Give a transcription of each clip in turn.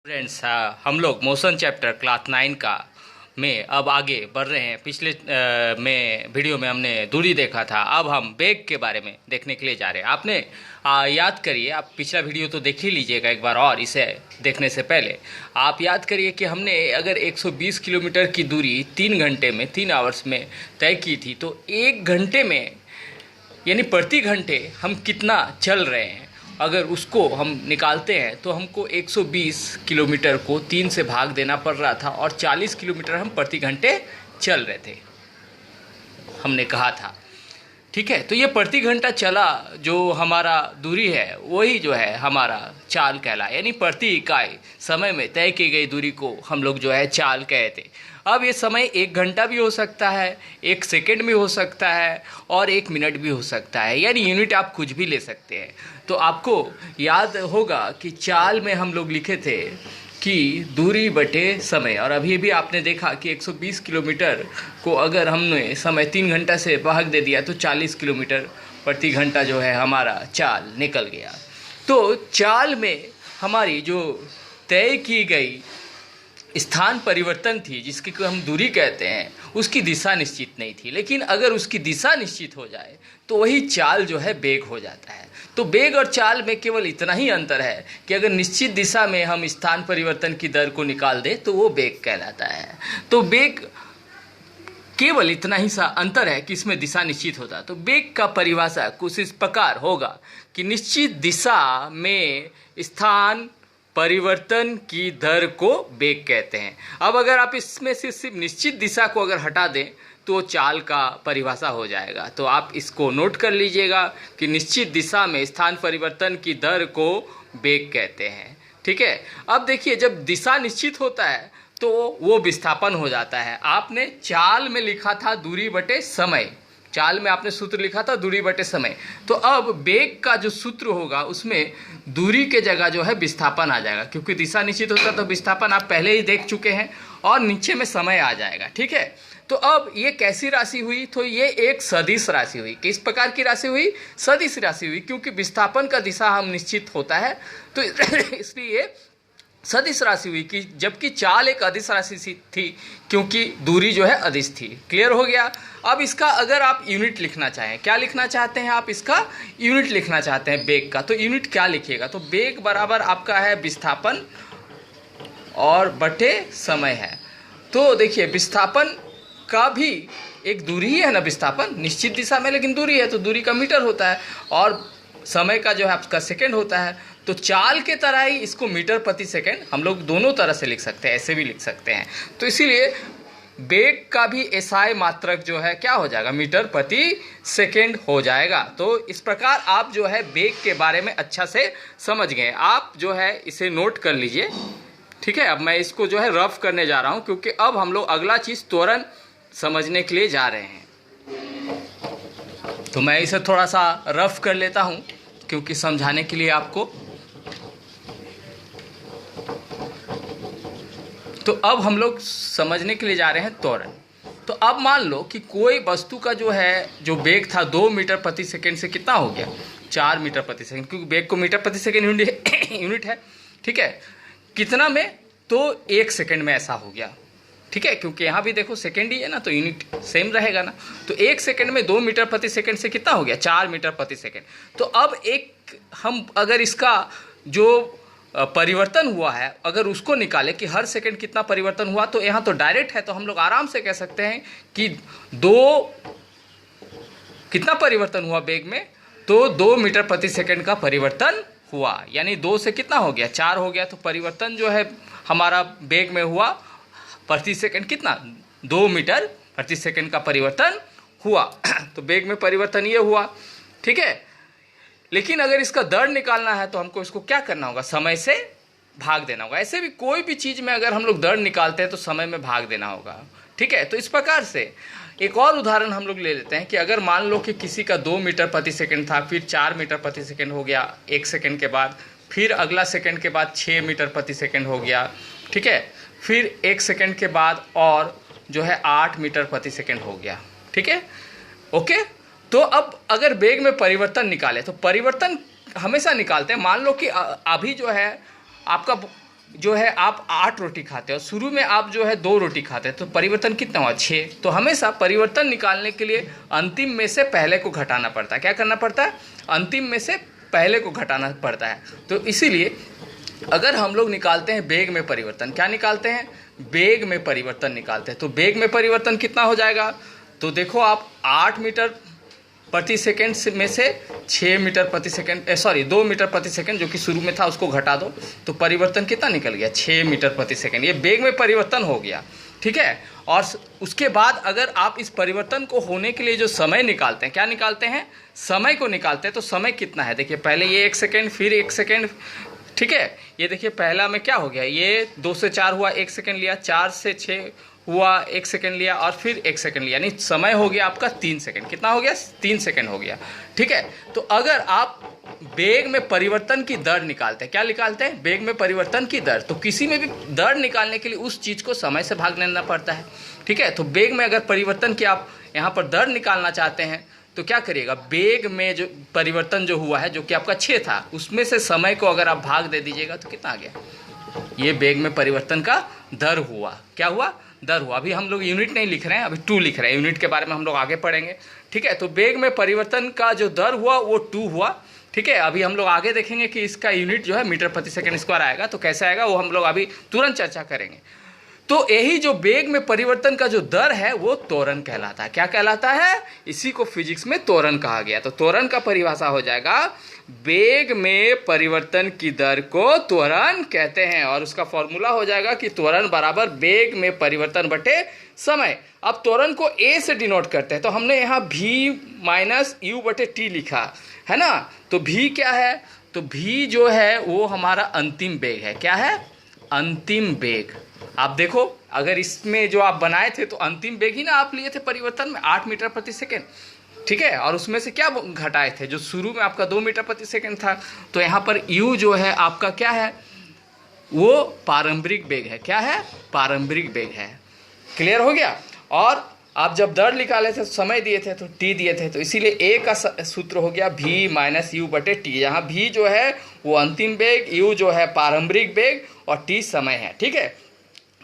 Friends, हम लोग motion chapter class 9 का में अब आगे बढ़ रहे हैं। पिछले में वीडियो में हमने दूरी देखा था, अब हम वेग के बारे में देखने के लिए जा रहे हैं। आपने याद करिए, आप पिछला वीडियो तो देख ही लीजिएगा एक बार, और इसे देखने से पहले आप याद करिए कि हमने अगर 120 किलोमीटर की दूरी 3 घंटे में 3 आवर्स में तय की थी, तो 1 घंटे में यानी प्रति घंटे हम कितना चल रहे हैं, अगर उसको हम निकालते हैं तो हमको 120 किलोमीटर को 3 से भाग देना पड़ रहा था और 40 किलोमीटर हम प्रति घंटे चल रहे थे, हमने कहा था। ठीक है, तो ये प्रति घंटा चला जो हमारा दूरी है वही जो है हमारा चाल कहलाए, यानी प्रति इकाई समय में तय की गई दूरी को हम लोग जो है चाल कहते। अब ये समय 1 घंटा भी हो सकता है, 1 सेकेंड भी हो सकता है और 1 मिनट भी हो सकता है, यानी यूनिट आप कुछ भी ले सकते हैं। तो आपको याद होगा कि चाल में हम लोग लिखे थे कि दूरी बटे समय, और अभी भी आपने देखा कि 120 किलोमीटर को अगर हमने समय 3 घंटा से भाग दे दिया तो 40 किलोमीटर प्रति घंटा जो है हमारा चाल निकल गया। तो चाल में हमारी जो तय की गई स्थान परिवर्तन थी, जिसकी को हम दूरी कहते हैं, उसकी दिशा निश्चित नहीं थी। लेकिन अगर उसकी दिशा निश्चित हो जाए तो वही चाल जो है वेग हो जाता है। तो वेग और चाल में केवल इतना ही अंतर है कि अगर निश्चित दिशा में हम स्थान परिवर्तन की दर को निकाल दें तो वो वेग कहलाता है। तो वेग केवल इतना ही सा अंतर है कि इसमें दिशा निश्चित होता है। तो वेग का परिभाषा कुछ इस प्रकार होगा कि निश्चित दिशा में स्थान परिवर्तन की दर को वेग कहते हैं। अब अगर आप इसमें से सिर्फ निश्चित दिशा को अगर हटा दें तो चाल का परिभाषा हो जाएगा। तो आप इसको नोट कर लीजिएगा कि निश्चित दिशा में स्थान परिवर्तन की दर को वेग कहते हैं। ठीक है, अब देखिए, जब दिशा निश्चित होता है तो वो विस्थापन हो जाता है। आपने चाल में लिखा था दूरी बटे समय, चाल में आपने सूत्र लिखा था दूरी बटे समय। तो अब वेग का जो सूत्र होगा उसमें दूरी के जगह जो है विस्थापन आ जाएगा, क्योंकि दिशा निश्चित होता है तो विस्थापन आप पहले ही देख चुके हैं, और नीचे में समय आ जाएगा। ठीक है, तो अब ये कैसी राशि हुई? तो ये एक सदिश राशि हुई। किस प्रकार की राशि हुई? सदिश राशि हुई, क्योंकि विस्थापन का दिशा हम निश्चित होता है तो इसलिए सदिश राशि हुई, कि जबकि चाल एक अदिश राशि थी क्योंकि दूरी जो है अदिश थी। क्लियर हो गया? अब इसका अगर आप यूनिट लिखना चाहें, क्या लिखना चाहते हैं आप? इसका यूनिट लिखना चाहते हैं वेग का, तो यूनिट क्या लिखिएगा? तो वेग बराबर आपका है विस्थापन और बटे समय है। तो देखिए, विस्थापन का भी एक दूरी ही है ना, विस्थापन निश्चित दिशा में लेकिन दूरी है तो दूरी का मीटर होता है, और समय का जो है आपका सेकेंड होता है। तो चाल के तरह ही इसको मीटर प्रति सेकेंड हम लोग दोनों तरह से लिख सकते हैं, ऐसे भी लिख सकते हैं। तो इसीलिए वेग का भी एसआई मात्रक जो है क्या हो जाएगा? मीटर प्रति सेकेंड हो जाएगा। तो इस प्रकार आप जो है वेग के बारे में अच्छा से समझ गए। आप जो है इसे नोट कर लीजिए। ठीक है, अब मैं इसको जो है रफ करने जा रहा हूँ, क्योंकि अब हम लोग अगला चीज़ त्वरण समझने के लिए जा रहे हैं। तो मैं इसे थोड़ा सा रफ कर लेता हूँ क्योंकि समझाने के लिए आपको। तो अब हम लोग समझने के लिए जा रहे हैं त्वरण। तो अब मान लो कि कोई वस्तु का जो है जो वेग था 2 मीटर प्रति सेकेंड से कितना हो गया? 4 मीटर प्रति सेकेंड, क्योंकि वेग को मीटर प्रति सेकेंड यूनिट है। ठीक है, कितना में? तो 1 सेकेंड में ऐसा हो गया। ठीक है, क्योंकि यहाँ भी देखो सेकेंड ही है ना, तो यूनिट सेम रहेगा ना। तो 1 सेकेंड में 2 मीटर प्रति सेकेंड से कितना हो गया? 4 मीटर प्रति सेकेंड। तो अब एक हम अगर इसका जो परिवर्तन हुआ है अगर उसको निकाले कि हर सेकंड कितना परिवर्तन हुआ, तो यहाँ तो डायरेक्ट है, तो हम लोग आराम से कह सकते हैं कि कितना परिवर्तन हुआ वेग में? तो 2 मीटर प्रति सेकंड का परिवर्तन हुआ, यानी 2 से कितना हो गया? 4 हो गया। तो परिवर्तन जो है हमारा वेग में हुआ प्रति सेकंड कितना? 2 मीटर प्रति सेकंड का परिवर्तन हुआ। तो वेग में परिवर्तन ये हुआ। ठीक है, लेकिन अगर इसका दर निकालना है तो हमको इसको क्या करना होगा? समय से भाग देना होगा। ऐसे भी कोई भी चीज़ में अगर हम लोग दर निकालते हैं तो समय में भाग देना होगा। ठीक है, तो इस प्रकार से एक और उदाहरण हम लोग ले लेते हैं कि अगर मान लो कि किसी का 2 मीटर प्रति सेकंड था, फिर 4 मीटर प्रति सेकंड हो गया 1 सेकंड के बाद, फिर अगला सेकंड के बाद 6 मीटर प्रति सेकंड हो गया। ठीक है, फिर 1 सेकंड के बाद और जो है 8 मीटर प्रति सेकंड हो गया। ठीक है, ओके। तो अब अगर वेग में परिवर्तन निकाले, तो परिवर्तन हमेशा निकालते हैं। मान लो कि अभी जो है आपका जो है आप 8 रोटी खाते हो, शुरू में आप जो है 2 रोटी खाते हैं, तो परिवर्तन कितना हुआ 6। तो हमेशा परिवर्तन निकालने के लिए अंतिम में से पहले को घटाना पड़ता है। क्या करना पड़ता है? अंतिम में से पहले को घटाना पड़ता है। तो इसीलिए अगर हम लोग निकालते हैं वेग में परिवर्तन, क्या निकालते हैं? वेग में परिवर्तन निकालते हैं। तो वेग में परिवर्तन कितना हो जाएगा? तो देखो आप 8 मीटर प्रति सेकंड में से 6 मीटर प्रति सेकंड 2 मीटर प्रति सेकंड जो कि शुरू में था उसको घटा दो, तो परिवर्तन कितना निकल गया? 6 मीटर प्रति सेकंड। ये वेग में परिवर्तन हो गया, ठीक है। और उसके बाद अगर आप इस परिवर्तन को होने के लिए जो समय निकालते हैं, क्या निकालते हैं? समय को निकालते हैं। तो समय कितना है? देखिए पहले ये 1 सेकेंड, फिर 1 सेकेंड, ठीक है। ये देखिए पहला में क्या हो गया, ये 2 से 4 हुआ, 1 सेकेंड लिया, 4 से 6 हुआ, 1 सेकेंड लिया, और फिर 1 सेकेंड लिया, यानी समय हो गया आपका 3 सेकेंड। कितना हो गया? 3 सेकेंड हो गया, ठीक है। तो अगर आप वेग में परिवर्तन की दर निकालते हैं, क्या निकालते हैं? वेग में परिवर्तन की दर। तो किसी में भी दर निकालने के लिए उस चीज़ को समय से भाग लेना पड़ता है, ठीक है। तो वेग में अगर परिवर्तन की आप यहाँ पर दर निकालना चाहते हैं तो क्या करिएगा? वेग में जो परिवर्तन जो हुआ है, जो कि आपका 6 था, उसमें से समय को अगर आप भाग दे दीजिएगा तो कितना आ गया? ये वेग में परिवर्तन का दर हुआ। क्या हुआ? दर हुआ। अभी हम लोग यूनिट नहीं लिख रहे हैं, अभी 2 लिख रहे हैं। यूनिट के बारे में हम लोग आगे पढ़ेंगे, ठीक है। तो वेग में परिवर्तन का जो दर हुआ वो 2 हुआ, ठीक है। अभी हम लोग आगे देखेंगे कि इसका यूनिट जो है मीटर प्रति सेकंड स्क्वायर आएगा, तो कैसे आएगा वो हम लोग अभी तुरंत चर्चा करेंगे। तो यही जो वेग में परिवर्तन का जो दर है वो त्वरण कहलाता है। क्या कहलाता है? इसी को फिजिक्स में त्वरण कहा गया। तो त्वरण का परिभाषा हो जाएगा, वेग में परिवर्तन की दर को त्वरण कहते हैं, और उसका फॉर्मूला हो जाएगा कि त्वरण बराबर वेग में परिवर्तन बटे समय। अब त्वरण को a से डिनोट करते हैं, तो हमने यहाँ v माइनस u बटे टी लिखा है ना। तो v क्या है? तो v जो है वो हमारा अंतिम वेग है। क्या है? अंतिम वेग। आप देखो, अगर इसमें जो आप बनाए थे तो अंतिम वेग ही ना आप लिए थे परिवर्तन में, 8 मीटर प्रति सेकेंड, ठीक है। और उसमें से क्या घटाए थे? जो शुरू में आपका 2 मीटर प्रति सेकेंड था। तो यहाँ पर u जो है आपका क्या है? वो प्रारंभिक वेग है। क्या है? प्रारंभिक वेग है। क्लियर हो गया? और आप जब दर निकाले थे, समय दिए थे तो t दिए थे, तो इसीलिए a का सूत्र हो गया v माइनस यू बटे टी। यहाँ v जो है वो अंतिम वेग, u जो है प्रारंभिक वेग, और t समय है, ठीक है।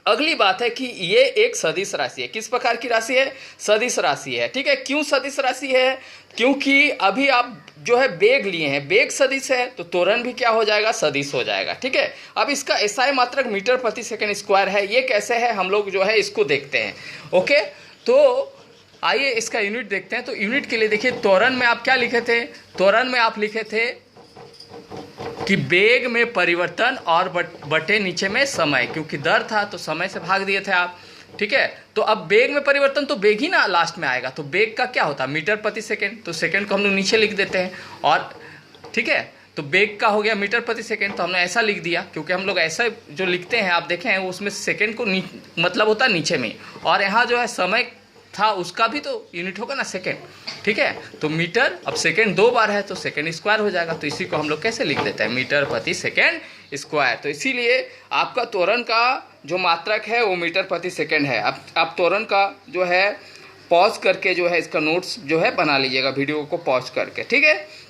अगली बात है कि ये एक सदिश राशि है। किस प्रकार की राशि है? सदिश राशि है, ठीक है। क्यों सदिश राशि है? क्योंकि अभी आप जो है वेग लिए हैं, वेग सदिश है, तो त्वरण भी क्या हो जाएगा? सदिश हो जाएगा, ठीक है। अब इसका एसआई मात्रक मीटर प्रति सेकंड स्क्वायर है। ये कैसे है हम लोग जो है इसको देखते हैं, ओके। तो आइए इसका यूनिट देखते हैं। तो यूनिट के लिए देखिए, त्वरण में आप क्या लिखे थे? त्वरण में आप लिखे थे कि वेग में परिवर्तन और बटे नीचे में समय, क्योंकि दर था तो समय से भाग दिए थे आप, ठीक है। तो अब वेग में परिवर्तन तो वेग ही ना लास्ट में आएगा, तो वेग का क्या होता है? मीटर प्रति सेकंड। तो सेकंड को हम लोग नीचे लिख देते हैं, और ठीक है। तो वेग का हो गया मीटर प्रति सेकंड, तो हमने ऐसा लिख दिया, क्योंकि हम लोग ऐसा जो लिखते हैं आप देखें उसमें सेकंड को मतलब होता है नीचे में, और यहाँ जो है समय था उसका भी तो यूनिट होगा ना, सेकंड, ठीक है। तो मीटर, अब सेकंड 2 बार है तो सेकंड स्क्वायर हो जाएगा। तो इसी को हम लोग कैसे लिख देते हैं? मीटर प्रति सेकंड स्क्वायर। तो इसीलिए आपका त्वरण का जो मात्रक है वो मीटर प्रति सेकंड है। अब आप त्वरण का जो है पॉज करके जो है इसका नोट्स जो है बना लीजिएगा, वीडियो को पॉज करके, ठीक है।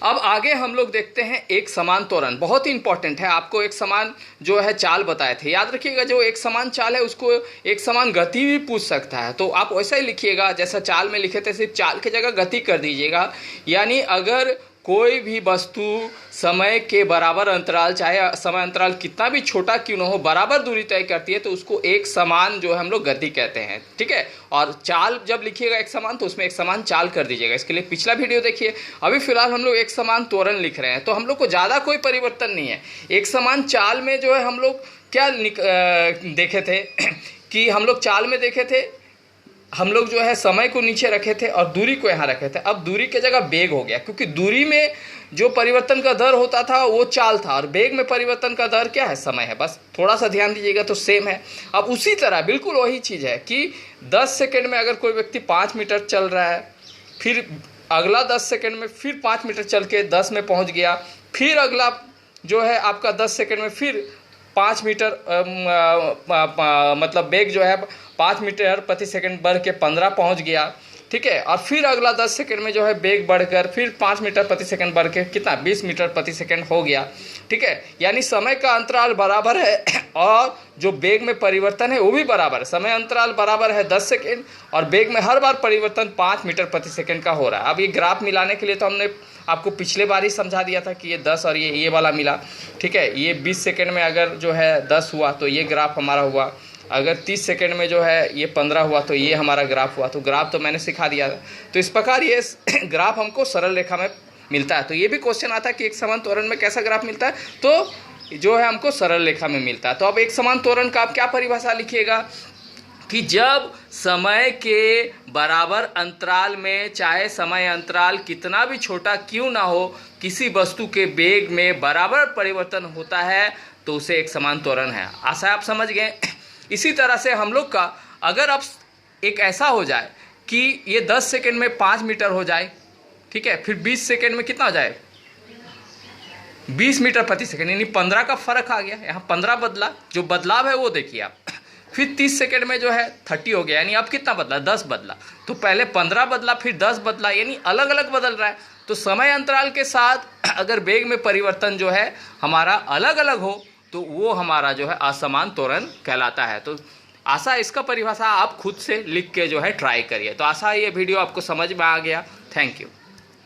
अब आगे हम लोग देखते हैं एक समान त्वरण। बहुत ही इंपॉर्टेंट है। आपको एक समान जो है चाल बताए थे, याद रखिएगा। जो एक समान चाल है उसको एक समान गति भी पूछ सकता है, तो आप वैसा ही लिखिएगा जैसा चाल में लिखे थे, सिर्फ चाल की जगह गति कर दीजिएगा। यानी अगर कोई भी वस्तु समय के बराबर अंतराल, चाहे समय अंतराल कितना भी छोटा क्यों न हो, बराबर दूरी तय करती है, तो उसको एक समान जो है हम लोग गति कहते हैं, ठीक है। और चाल जब लिखिएगा एक समान, तो उसमें एक समान चाल कर दीजिएगा। इसके लिए पिछला वीडियो देखिए। अभी फिलहाल हम लोग एक समान त्वरण लिख रहे हैं, तो हम लोग को ज़्यादा कोई परिवर्तन नहीं है। एक समान चाल में जो है हम लोग क्या देखे थे कि हम लोग चाल में देखे थे, हम लोग जो है समय को नीचे रखे थे और दूरी को यहाँ रखे थे। अब दूरी के जगह वेग हो गया, क्योंकि दूरी में जो परिवर्तन का दर होता था वो चाल था, और वेग में परिवर्तन का दर क्या है? समय है। बस थोड़ा सा ध्यान दीजिएगा तो सेम है। अब उसी तरह बिल्कुल वही चीज़ है कि 10 सेकेंड में अगर कोई व्यक्ति 5 मीटर चल रहा है, फिर अगला 10 सेकेंड में फिर 5 मीटर चल के 10 में पहुँच गया, फिर अगला जो है आपका 10 सेकेंड में फिर 5 मीटर मतलब वेग जो है 5 मीटर प्रति सेकंड बढ़ के 15 पहुंच गया, ठीक है। और फिर अगला 10 सेकंड में जो है वेग बढ़कर फिर 5 मीटर प्रति सेकंड बढ़ के कितना 20 मीटर प्रति सेकंड हो गया, ठीक है। यानी समय का अंतराल बराबर है और जो वेग में परिवर्तन है वो भी बराबर है। समय अंतराल बराबर है 10 सेकंड और वेग में हर बार परिवर्तन 5 मीटर प्रति सेकंड का हो रहा है। अब ये ग्राफ मिलाने के लिए तो हमने आपको पिछले बार ही समझा दिया था कि ये 10 और ये वाला मिला, ठीक है। ये 20 सेकंड में अगर जो है 10 हुआ तो ये ग्राफ हमारा हुआ, अगर 30 सेकंड में जो है ये 15 हुआ तो ये हमारा ग्राफ हुआ। तो ग्राफ तो मैंने सिखा दिया था। तो इस प्रकार ये ग्राफ हमको सरल रेखा में मिलता है। तो ये भी क्वेश्चन आता है कि एक समान त्वरण में कैसा ग्राफ मिलता है, तो जो है हमको सरल रेखा में मिलता है। तो अब एक समान त्वरण का आप क्या परिभाषा लिखिएगा कि जब समय के बराबर अंतराल में, चाहे समय अंतराल कितना भी छोटा क्यों ना हो, किसी वस्तु के वेग में बराबर परिवर्तन होता है तो उसे एक समान त्वरण है। आशा है आप समझ गए। इसी तरह से हम लोग का अगर अब एक ऐसा हो जाए कि ये 10 सेकंड में 5 मीटर हो जाए, ठीक है, फिर 20 सेकंड में कितना हो जाए 20 मीटर प्रति सेकंड, यानी 15 का फर्क आ गया। यहाँ 15 बदला, जो बदलाव है वो देखिए आप। फिर 30 सेकंड में जो है 30 हो गया, यानी अब कितना बदला 10 बदला। तो पहले 15 बदला फिर 10 बदला, यानी अलग अलग बदल रहा है। तो समय अंतराल के साथ अगर वेग में परिवर्तन जो है हमारा अलग अलग हो तो वो हमारा जो है असमान त्वरण कहलाता है। तो आशा इसका परिभाषा आप खुद से लिख के जो है ट्राई करिए। तो आशा ये वीडियो आपको समझ में आ गया। Thank you.